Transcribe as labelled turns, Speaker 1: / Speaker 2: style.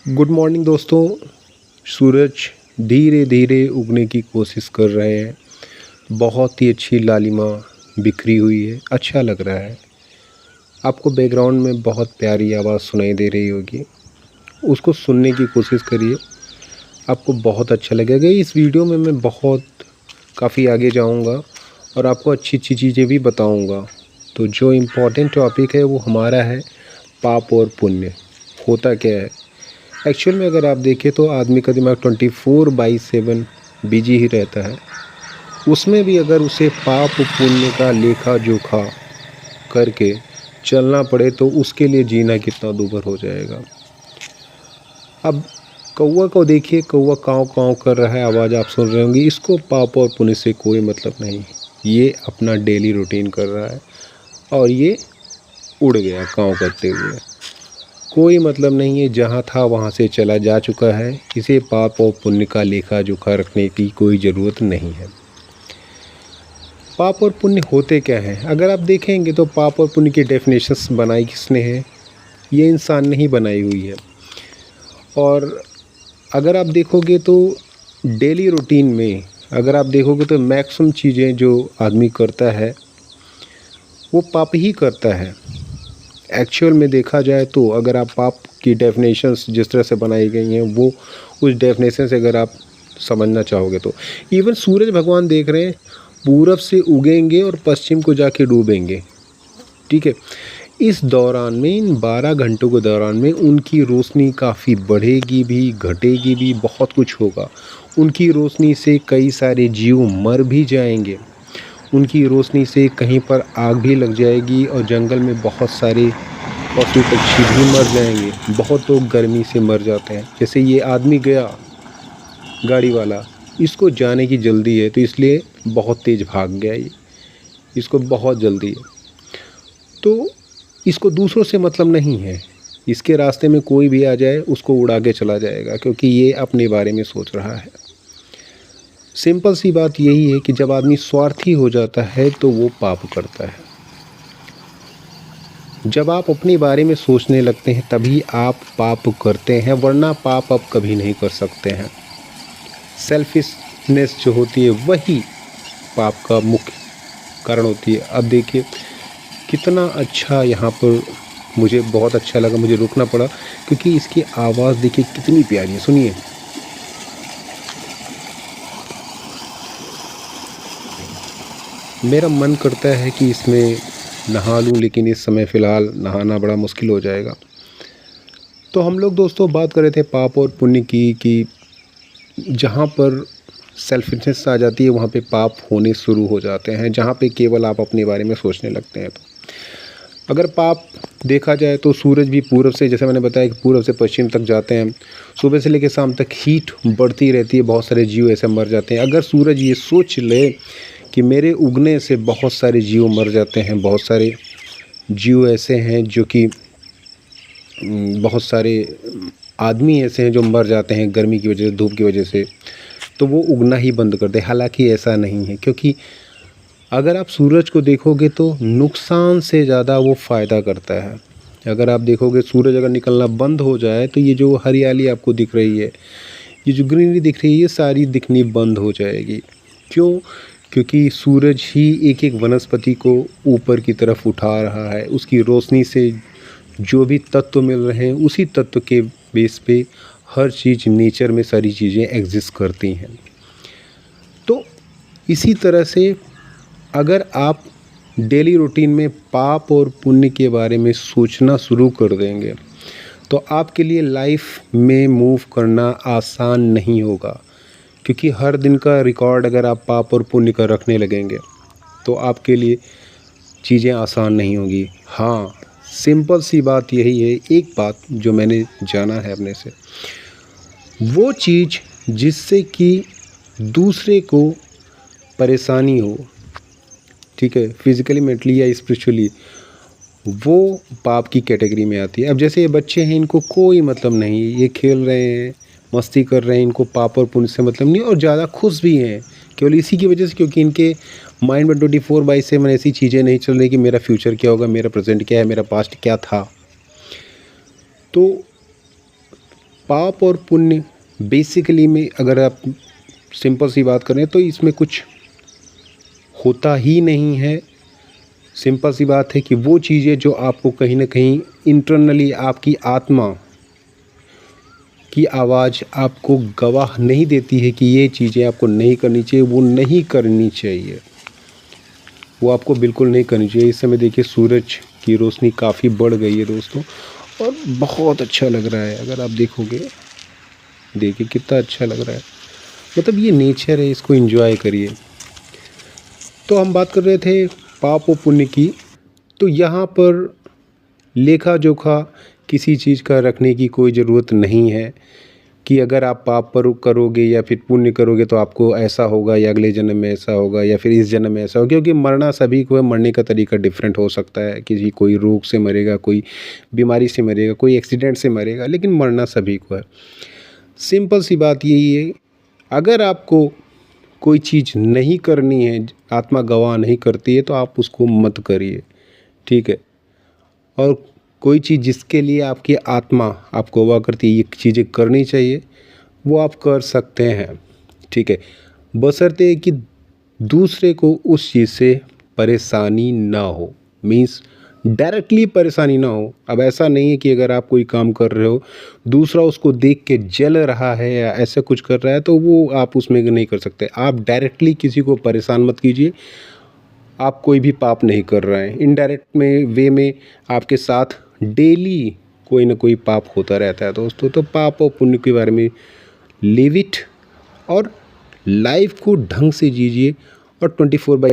Speaker 1: Good morning दोस्तों। सूरज धीरे धीरे उगने की कोशिश कर रहे हैं। बहुत ही अच्छी लालिमा बिखरी हुई है, अच्छा लग रहा है। आपको बैकग्राउंड में बहुत प्यारी आवाज़ सुनाई दे रही होगी, उसको सुनने की कोशिश करिए, आपको बहुत अच्छा लगेगा। इस वीडियो में मैं बहुत काफ़ी आगे जाऊंगा और आपको अच्छी अच्छी चीज़ें भी बताऊंगा। तो जो इम्पोर्टेंट टॉपिक है वो हमारा है पाप और पुण्य। होता क्या है एक्चुअल में, अगर आप देखें तो आदमी का दिमाग 24/7 बिजी ही रहता है। उसमें भी अगर उसे पाप पुण्य का लेखा जोखा करके चलना पड़े तो उसके लिए जीना कितना दूभर हो जाएगा। अब कौवा को देखिए, कौवा काँव काँव कर रहा है, आवाज़ आप सुन रहे होंगे। इसको पाप और पुण्य से कोई मतलब नहीं, ये अपना डेली रूटीन कर रहा है और ये उड़ गया काँव करते हुए। कोई मतलब नहीं है, जहाँ था वहाँ से चला जा चुका है। इसे पाप और पुण्य का लेखा जोखा रखने की कोई ज़रूरत नहीं है। पाप और पुण्य होते क्या हैं? अगर आप देखेंगे तो पाप और पुण्य की डेफिनेशंस बनाई किसने है? ये इंसान ने ही बनाई हुई है। और अगर आप देखोगे तो डेली रूटीन में अगर आप देखोगे तो मैक्सिमम चीज़ें जो आदमी करता है वो पाप ही करता है। एक्चुअल में देखा जाए तो अगर आप पाप की डेफिनेशंस जिस तरह से बनाई गई हैं वो उस डेफिनेशन से अगर आप समझना चाहोगे तो इवन सूरज भगवान देख रहे हैं, पूरब से उगेंगे और पश्चिम को जाके डूबेंगे। ठीक है, इस दौरान में, इन 12 घंटों के दौरान में उनकी रोशनी काफ़ी बढ़ेगी भी घटेगी भी, बहुत कुछ होगा। उनकी रोशनी से कई सारे जीव मर भी जाएंगे, उनकी रोशनी से कहीं पर आग भी लग जाएगी और जंगल में बहुत सारे पशु पक्षी भी मर जाएंगे। बहुत लोग गर्मी से मर जाते हैं। जैसे ये आदमी गया गाड़ी वाला, इसको जाने की जल्दी है तो इसलिए बहुत तेज़ भाग गया, ये इसको बहुत जल्दी है। तो इसको दूसरों से मतलब नहीं है, इसके रास्ते में कोई भी आ जाए उसको उड़ा के चला जाएगा, क्योंकि ये अपने बारे में सोच रहा है। सिंपल सी बात यही है कि जब आदमी स्वार्थी हो जाता है तो वो पाप करता है। जब आप अपने बारे में सोचने लगते हैं तभी आप पाप करते हैं, वरना पाप आप कभी नहीं कर सकते हैं। सेल्फिशनेस जो होती है वही पाप का मुख्य कारण होती है। अब देखिए कितना अच्छा, यहाँ पर मुझे बहुत अच्छा लगा, मुझे रुकना पड़ा क्योंकि इसकी आवाज़ देखिए कितनी प्यारी है, सुनिए। मेरा मन करता है कि इसमें नहा लूँ, लेकिन इस समय फ़िलहाल नहाना बड़ा मुश्किल हो जाएगा। तो हम लोग दोस्तों बात कर रहे थे पाप और पुण्य की, कि जहाँ पर सेल्फिशनेस आ जाती है वहाँ पे पाप होने शुरू हो जाते हैं, जहाँ पे केवल आप अपने बारे में सोचने लगते हैं। तो अगर पाप देखा जाए तो सूरज भी पूरब से, जैसे मैंने बताया कि पूरब से पश्चिम तक जाते हैं, सुबह से लेकर शाम तक हीट बढ़ती रहती है, बहुत सारे जीव ऐसे मर जाते हैं। अगर सूरज ये सोच ले कि मेरे उगने से बहुत सारे जीव मर जाते हैं, बहुत सारे जीव ऐसे हैं जो कि बहुत सारे आदमी ऐसे हैं जो मर जाते हैं गर्मी की वजह से, धूप की वजह से, तो वो उगना ही बंद कर दे। हालांकि ऐसा नहीं है, क्योंकि अगर आप सूरज को देखोगे तो नुकसान से ज़्यादा वो फ़ायदा करता है। अगर आप देखोगे सूरज अगर निकलना बंद हो जाए तो ये जो हरियाली आपको दिख रही है, ये जो ग्रीनरी दिख रही है, ये सारी दिखनी बंद हो जाएगी। क्यों? क्योंकि सूरज ही एक एक वनस्पति को ऊपर की तरफ उठा रहा है। उसकी रोशनी से जो भी तत्व मिल रहे हैं उसी तत्व के बेस पे हर चीज़ नेचर में सारी चीज़ें एग्जिस्ट करती हैं। तो इसी तरह से अगर आप डेली रूटीन में पाप और पुण्य के बारे में सोचना शुरू कर देंगे तो आपके लिए लाइफ में मूव करना आसान नहीं होगा, क्योंकि हर दिन का रिकॉर्ड अगर आप पाप और पुण्य का रखने लगेंगे तो आपके लिए चीज़ें आसान नहीं होंगी। हाँ, सिंपल सी बात यही है, एक बात जो मैंने जाना है अपने से, वो चीज़ जिससे कि दूसरे को परेशानी हो, ठीक है, फिज़िकली मेंटली या स्पिरिचुअली, वो पाप की कैटेगरी में आती है। अब जैसे ये बच्चे हैं, इनको कोई मतलब नहीं, ये खेल रहे हैं, मस्ती कर रहे हैं, इनको पाप और पुण्य से मतलब नहीं, और ज़्यादा खुश भी हैं केवल इसी की वजह से, क्योंकि इनके माइंड में 24/7 ऐसी चीज़ें नहीं चल रही कि मेरा फ्यूचर क्या होगा, मेरा प्रेजेंट क्या है, मेरा पास्ट क्या था। तो पाप और पुण्य बेसिकली में अगर आप सिंपल सी बात करें तो इसमें कुछ होता ही नहीं है। सिंपल सी बात है कि वो चीज़ें जो आपको कहीं ना कहीं इंटरनली आपकी आत्मा की आवाज़ आपको गवाह नहीं देती है कि ये चीज़ें आपको नहीं करनी चाहिए, वो नहीं करनी चाहिए, वो आपको बिल्कुल नहीं करनी चाहिए। इस समय देखिए सूरज की रोशनी काफ़ी बढ़ गई है दोस्तों, और बहुत अच्छा लग रहा है। अगर आप देखोगे, देखिए कितना अच्छा लग रहा है। मतलब ये नेचर है, इसको एंजॉय करिए। तो हम बात कर रहे थे पाप और पुण्य की। तो यहाँ पर लेखा जोखा किसी चीज़ का रखने की कोई ज़रूरत नहीं है कि अगर आप पाप पर करोगे या फिर पुण्य करोगे तो आपको ऐसा होगा या अगले जन्म में ऐसा होगा या फिर इस जन्म में ऐसा होगा, क्योंकि मरना सभी को है। मरने का तरीका डिफरेंट हो सकता है, किसी कोई रोग से मरेगा, कोई बीमारी से मरेगा, कोई एक्सीडेंट से मरेगा, लेकिन मरना सभी को है। सिंपल सी बात यही है, अगर आपको कोई चीज़ नहीं करनी है, आत्मा गवाह नहीं करती है, तो आप उसको मत करिए, ठीक है। और कोई चीज़ जिसके लिए आपकी आत्मा आपको गवाह करती है ये चीज़ें करनी चाहिए, वो आप कर सकते हैं, ठीक है, बशर्ते कि दूसरे को उस चीज़ से परेशानी ना हो। मीन्स डायरेक्टली परेशानी ना हो। अब ऐसा नहीं है कि अगर आप कोई काम कर रहे हो, दूसरा उसको देख के जल रहा है या ऐसा कुछ कर रहा है, तो वो आप उसमें नहीं कर सकते। आप डायरेक्टली किसी को परेशान मत कीजिए, आप कोई भी पाप नहीं कर रहे हैं। इनडायरेक्ट में वे में आपके साथ डेली कोई ना कोई पाप होता रहता है दोस्तों। तो पाप और पुण्य के बारे में लिव इट और लाइफ को ढंग से जीजिए, और 24/7